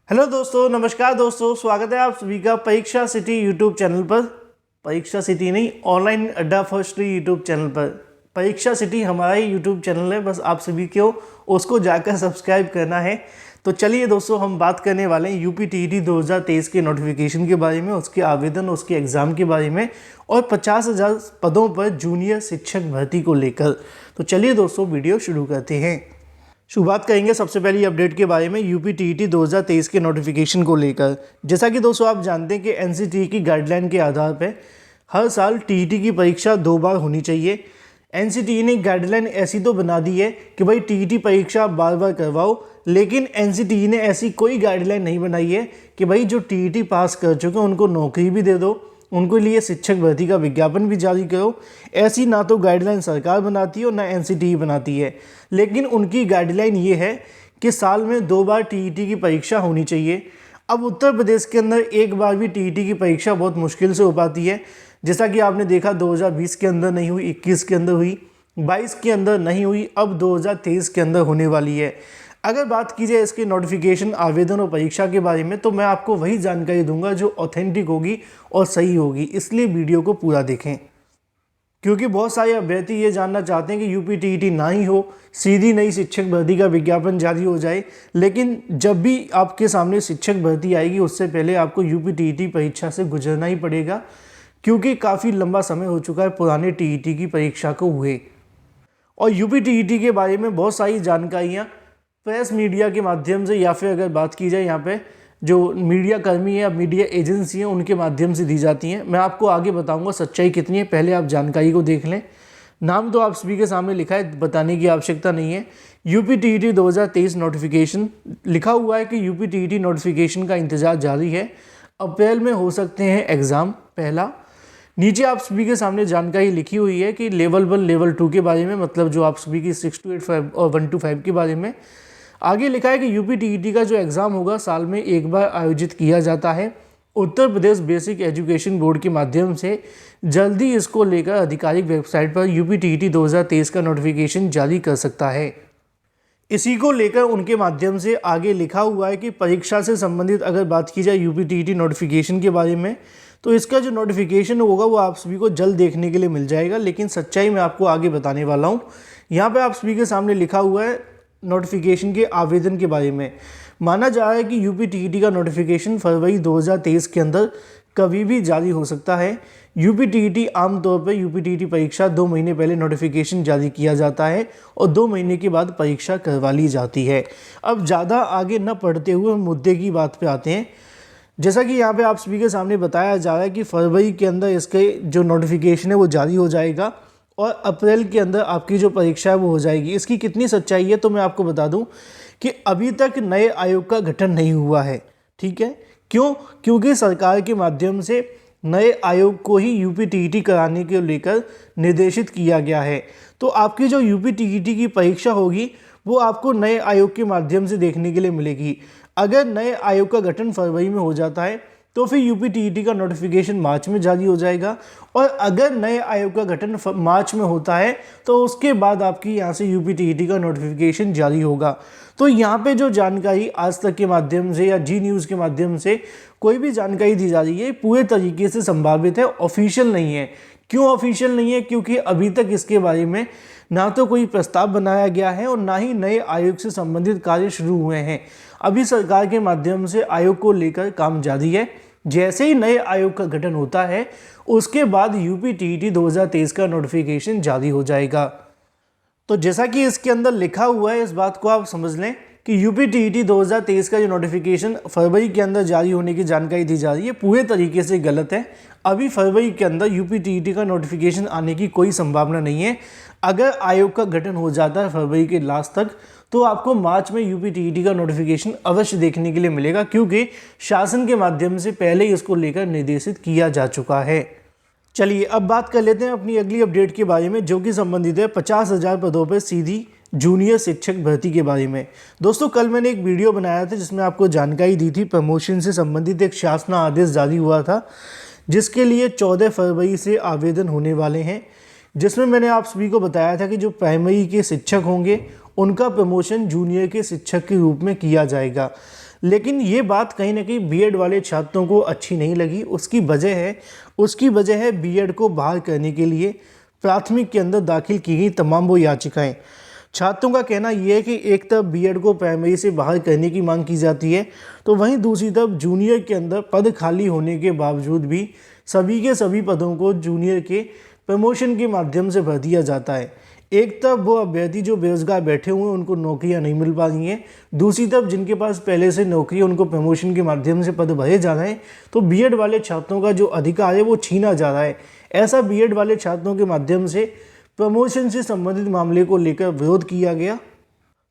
Hello दोस्तों, नमस्कार दोस्तों, स्वागत है आप सभी का परीक्षा सिटी यूट्यूब चैनल पर। परीक्षा सिटी नहीं, ऑनलाइन अड्डा फर्स्ट यूट्यूब चैनल पर। परीक्षा सिटी हमारा ही यूट्यूब चैनल है, बस आप सभी को उसको जाकर सब्सक्राइब करना है। तो चलिए दोस्तों, हम बात करने वाले हैं यूपी टीईटी 2023 के नोटिफिकेशन के बारे में, उसके आवेदन, उसके एग्ज़ाम के बारे में और 50,000 पदों पर जूनियर शिक्षक भर्ती को लेकर। तो चलिए दोस्तों, वीडियो शुरू करते हैं। शुरुआत करेंगे सबसे पहली अपडेट के बारे में यूपी टीईटी 2023 के नोटिफिकेशन को लेकर। जैसा कि दोस्तों आप जानते हैं कि एनसीटीई की गाइडलाइन के आधार पर हर साल टीईटी की परीक्षा 2 बार होनी चाहिए। एनसीटीई ने गाइडलाइन ऐसी तो बना दी है कि भाई टीईटी परीक्षा बार बार करवाओ, लेकिन एनसीटीई ने ऐसी कोई गाइडलाइन नहीं बनाई है कि भाई जो टीईटी पास कर चुके हैं उनको नौकरी भी दे दो, उनके लिए शिक्षक भर्ती का विज्ञापन भी जारी करो। ऐसी ना तो गाइडलाइन सरकार बनाती है और ना एनसीटीई बनाती है, लेकिन उनकी गाइडलाइन ये है कि साल में 2 बार टीईटी की परीक्षा होनी चाहिए। अब उत्तर प्रदेश के अंदर एक बार भी टीईटी की परीक्षा बहुत मुश्किल से हो पाती है, जैसा कि आपने देखा 2020 के अंदर नहीं हुई, 21 के अंदर हुई, 22 के अंदर नहीं हुई, अब 2023 के अंदर होने वाली है। अगर बात की जाए इसके नोटिफिकेशन, आवेदन और परीक्षा के बारे में, तो मैं आपको वही जानकारी दूंगा जो ऑथेंटिक होगी और सही होगी, इसलिए वीडियो को पूरा देखें। क्योंकि बहुत सारे अभ्यर्थी ये जानना चाहते हैं कि यूपी टीईटी ना ही हो, सीधी नई शिक्षक भर्ती का विज्ञापन जारी हो जाए, लेकिन जब भी आपके सामने शिक्षक भर्ती आएगी उससे पहले आपको यूपी टीईटी परीक्षा से गुजरना ही पड़ेगा, क्योंकि काफ़ी लंबा समय हो चुका है पुराने टीईटी की परीक्षा को हुए। और यूपी टीईटी के बारे में बहुत सारी जानकारियाँ प्रेस मीडिया के माध्यम से, या फिर अगर बात की जाए यहाँ पे जो मीडिया कर्मी है या मीडिया एजेंसी हैं उनके माध्यम से दी जाती हैं। मैं आपको आगे बताऊंगा सच्चाई कितनी है, पहले आप जानकारी को देख लें। नाम तो आप सभी के सामने लिखा है, बताने की आवश्यकता नहीं है। यूपी टीईटी 2023 नोटिफिकेशन लिखा हुआ है कि यूपी टीईटी नोटिफिकेशन का इंतजार जारी है, अप्रैल में हो सकते हैं एग्ज़ाम। पहला, नीचे आप सभी के सामने जानकारी लिखी हुई है कि लेवल 1 लेवल 2 के बारे में, मतलब जो आप सभी की 6 to 8 और 1 to 5 के बारे में। आगे लिखा है कि यूपी टीईटी का जो एग्ज़ाम होगा साल में एक बार आयोजित किया जाता है। Uttar Pradesh basic education board के माध्यम से जल्दी इसको लेकर आधिकारिक वेबसाइट पर यूपी टीईटी 2023 का नोटिफिकेशन जारी कर सकता है। इसी को लेकर उनके माध्यम से आगे लिखा हुआ है कि परीक्षा से संबंधित अगर बात की जाए यूपी टीईटी नोटिफिकेशन के बारे में, तो इसका जो नोटिफिकेशन होगा वो आप सभी को जल्द देखने के लिए मिल जाएगा, लेकिन सच्चाई मैं आपको आगे बताने वाला हूँ। यहाँ पे आप सभी के सामने लिखा हुआ है नोटिफिकेशन के आवेदन के बारे में। माना जा रहा है कि यूपी टीईटी का नोटिफिकेशन फरवरी 2023 के अंदर कभी भी जारी हो सकता है। यूपी टीईटी आमतौर पर यूपी टीईटी परीक्षा 2 महीने पहले नोटिफिकेशन जारी किया जाता है और 2 महीने के बाद परीक्षा करवा ली जाती है। अब ज़्यादा आगे न पढ़ते हुए मुद्दे की बात पे आते हैं। जैसा कि यहाँ पे आप सभी के सामने बताया जा रहा है कि फरवरी के अंदर इसके जो नोटिफिकेशन है वो जारी हो जाएगा और अप्रैल के अंदर आपकी जो परीक्षा है वो हो जाएगी। इसकी कितनी सच्चाई है तो मैं आपको बता दूं कि अभी तक नए आयोग का गठन नहीं हुआ है। ठीक है, क्यों? क्योंकि सरकार के माध्यम से नए आयोग को ही यूपी टीईटी कराने के लेकर निर्देशित किया गया है। तो आपकी जो यूपी टीईटी की परीक्षा होगी वो आपको नए आयोग के माध्यम से देखने के लिए मिलेगी। अगर नए आयोग का गठन फरवरी में हो जाता है तो फिर यूपी टीईटी का नोटिफिकेशन मार्च में जारी हो जाएगा, और अगर नए आयोग का गठन मार्च में होता है तो उसके बाद आपकी यहाँ से यूपी टीईटी का नोटिफिकेशन जारी होगा। तो यहाँ पे जो जानकारी आज तक के माध्यम से या जी न्यूज़ के माध्यम से कोई भी जानकारी दी जा रही है पूरे तरीके से संभावित है, ऑफिशियल नहीं है। क्यों ऑफिशियल नहीं है? क्योंकि अभी तक इसके बारे में ना तो कोई प्रस्ताव बनाया गया है और ना ही नए आयोग से संबंधित कार्य शुरू हुए हैं। अभी सरकार के माध्यम से आयोग को लेकर काम जारी है। जैसे ही नए आयोग का गठन होता है उसके बाद यूपी टीईटी 2023 का नोटिफिकेशन जारी हो जाएगा। तो जैसा कि इसके अंदर लिखा हुआ है, इस बात को आप समझ लें कि यूपी टीईटी 2023 का जो नोटिफिकेशन फरवरी के अंदर जारी होने की जानकारी दी जा रही है पूरे तरीके से गलत है। अभी फरवरी के अंदर यूपी टीईटी का नोटिफिकेशन आने की कोई संभावना नहीं है। अगर आयोग का गठन हो जाता है फरवरी के लास्ट तक तो आपको मार्च में यूपी टीईटी का नोटिफिकेशन अवश्य देखने के लिए मिलेगा, क्योंकि शासन के माध्यम से पहले ही इसको लेकर निर्देशित किया जा चुका है। चलिए अब बात कर लेते हैं अपनी अगली अपडेट के बारे में, जो कि संबंधित है 50,000 पदों पर सीधी जूनियर शिक्षक भर्ती के बारे में। दोस्तों, कल मैंने एक वीडियो बनाया था जिसमें आपको जानकारी दी थी प्रमोशन से संबंधित एक शासन आदेश जारी हुआ था, जिसके लिए 14 फरवरी से आवेदन होने वाले हैं। जिसमें मैंने आप सभी को बताया था कि जो प्राइमरी के शिक्षक होंगे उनका प्रमोशन जूनियर के शिक्षक के रूप में किया जाएगा। लेकिन ये बात कहीं ना कहीं बीएड वाले छात्रों को अच्छी नहीं लगी। उसकी वजह है बीएड को बहाल करने के लिए प्राथमिक के अंदर दाखिल की गई तमाम वो याचिकाएं। छात्रों का कहना यह है कि एक तरफ बीएड को प्राइमरी से बाहर करने की मांग की जाती है, तो वहीं दूसरी तरफ जूनियर के अंदर पद खाली होने के बावजूद भी सभी के सभी पदों को जूनियर के प्रमोशन के माध्यम से भर दिया जाता है। एक तरफ वो अभ्यर्थी जो बेरोजगार बैठे हुए हैं उनको नौकरियां नहीं मिल पा रही हैं, दूसरी तरफ जिनके पास पहले से नौकरी है उनको प्रमोशन के माध्यम से पद भरे जा रहे हैं, तो बीएड वाले छात्रों का जो अधिकार है वो छीना जा रहा है। ऐसा बीएड वाले छात्रों के माध्यम से प्रमोशन से संबंधित मामले को लेकर विरोध किया गया।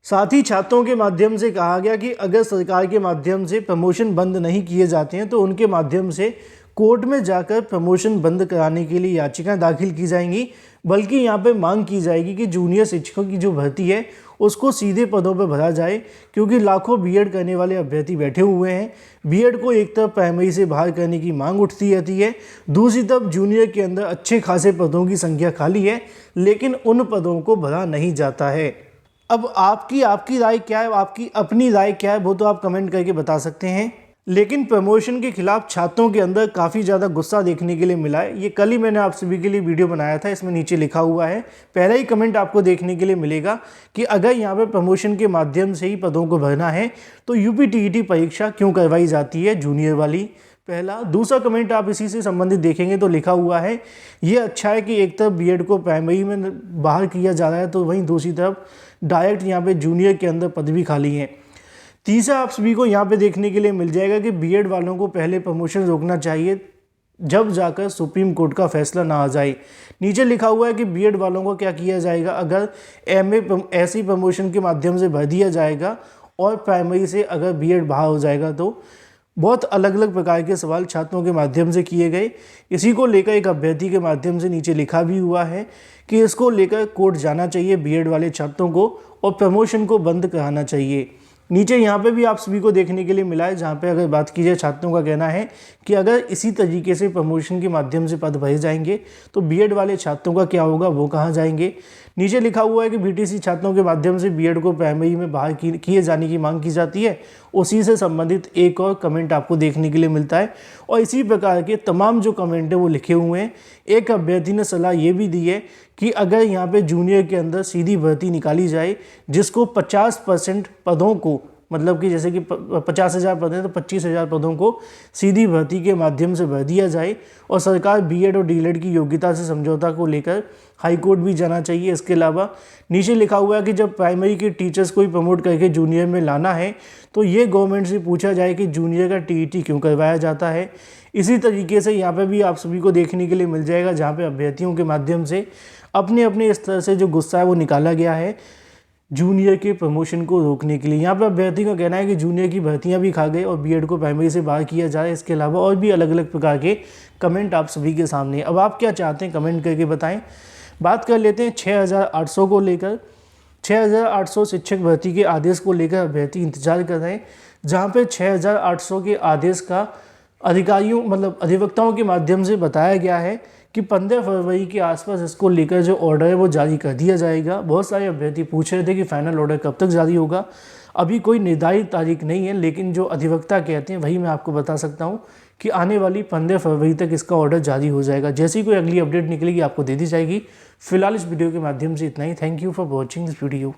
साथ ही छात्रों के माध्यम से कहा गया कि अगर सरकार के माध्यम से प्रमोशन बंद नहीं किए जाते हैं तो उनके माध्यम से कोर्ट में जाकर प्रमोशन बंद कराने के लिए याचिकाएं दाखिल की जाएंगी, बल्कि यहाँ पे मांग की जाएगी कि जूनियर शिक्षकों की जो भर्ती है उसको सीधे पदों पर भरा जाए, क्योंकि लाखों बीएड करने वाले अभ्यर्थी बैठे हुए हैं। बीएड को एक तरफ प्राइमरी से बाहर करने की मांग उठती रहती है, दूसरी तरफ जूनियर के अंदर अच्छे खासे पदों की संख्या खाली है, लेकिन उन पदों को भरा नहीं जाता है। अब आपकी राय क्या है, आपकी अपनी राय क्या है, वो तो आप कमेंट करके बता सकते हैं। लेकिन प्रमोशन के खिलाफ छात्रों के अंदर काफ़ी ज़्यादा गुस्सा देखने के लिए मिला है। ये कल ही मैंने आप सभी के लिए वीडियो बनाया था, इसमें नीचे लिखा हुआ है, पहला ही कमेंट आपको देखने के लिए मिलेगा कि अगर यहाँ पे प्रमोशन के माध्यम से ही पदों को भरना है तो यूपीटीईटी परीक्षा क्यों करवाई जाती है जूनियर वाली, पहला। दूसरा कमेंट आप इसी से संबंधित देखेंगे तो लिखा हुआ है, ये अच्छा है कि एक तरफ बीएड को प्राइमरी में बाहर किया जा रहा है तो वहीं दूसरी तरफ डायरेक्ट यहाँ पे जूनियर के अंदर पद भी खाली हैं। तीसरा आप सभी को यहाँ पे देखने के लिए मिल जाएगा कि बीएड वालों को पहले प्रमोशन रोकना चाहिए जब जाकर सुप्रीम कोर्ट का फैसला ना आ जाए। नीचे लिखा हुआ है कि बीएड वालों को क्या किया जाएगा अगर एमए ऐसी प्रमोशन के माध्यम से भर दिया जाएगा और प्राइमरी से अगर बीएड बाहर हो जाएगा, तो बहुत अलग अलग प्रकार के सवाल छात्रों के माध्यम से किए गए। इसी को लेकर एक अभ्यर्थी के माध्यम से नीचे लिखा भी हुआ है कि इसको लेकर कोर्ट जाना चाहिए बीएड वाले छात्रों को और प्रमोशन को बंद कराना चाहिए। नीचे यहाँ पे भी आप सभी को देखने के लिए मिला है, जहाँ पे अगर बात की जाए छात्रों का कहना है कि अगर इसी तरीके से प्रमोशन के माध्यम से पद भरे जाएंगे तो बीएड वाले छात्रों का क्या होगा, वो कहाँ जाएंगे। नीचे लिखा हुआ है कि बीटीसी छात्रों के माध्यम से बीएड को प्राइमरी में बाहर किए जाने की मांग की जाती है। उसी से संबंधित एक और कमेंट आपको देखने के लिए मिलता है और इसी प्रकार के तमाम जो कमेंट है वो लिखे हुए हैं। एक अभ्यर्थी ने सलाह ये भी दी है कि अगर यहाँ पे जूनियर के अंदर सीधी भर्ती निकाली जाए जिसको 50% पदों को, मतलब कि जैसे कि 50,000 पद हैं तो 25,000 पदों को सीधी भर्ती के माध्यम से भर दिया जाए और सरकार बीएड और डीएलएड की योग्यता से समझौता को लेकर हाई कोर्ट भी जाना चाहिए। इसके अलावा नीचे लिखा हुआ है कि जब प्राइमरी के टीचर्स को ही प्रमोट करके जूनियर में लाना है तो ये गवर्नमेंट से पूछा जाए कि जूनियर का टीईटी क्यों करवाया जाता है। इसी तरीके से यहाँ पे भी आप सभी को देखने के लिए मिल जाएगा, जहाँ पे अभ्यर्थियों के माध्यम से अपने अपने स्तर से जो गुस्सा है वो निकाला गया है जूनियर के प्रमोशन को रोकने के लिए। यहाँ पे अभ्यर्थी का कहना है कि जूनियर की भर्तियां भी खा गए और बीएड को प्राइमरी से बाहर किया जाए। इसके अलावा और भी अलग अलग प्रकार के कमेंट आप सभी के सामने। अब आप क्या चाहते हैं कमेंट करके बताएं। बात कर लेते हैं 6,800 को लेकर। 6,800 शिक्षक भर्ती के आदेश को लेकर अभ्यर्थी इंतजार कर रहे हैं, जहाँ पे 6,800 के आदेश का अधिकारियों मतलब अधिवक्ताओं के माध्यम से बताया गया है कि 15 फरवरी के आसपास इसको लेकर जो ऑर्डर है वो जारी कर दिया जाएगा। बहुत सारे अभ्यर्थी पूछ रहे थे कि फाइनल ऑर्डर कब तक जारी होगा। अभी कोई निर्धारित तारीख नहीं है, लेकिन जो अधिवक्ता कहते हैं वही मैं आपको बता सकता हूँ कि आने वाली 15 फरवरी तक इसका ऑर्डर जारी हो जाएगा। जैसी कोई अगली अपडेट निकलेगी आपको दे दी जाएगी। फिलहाल इस वीडियो के माध्यम से इतना ही। Thank you for watching this video.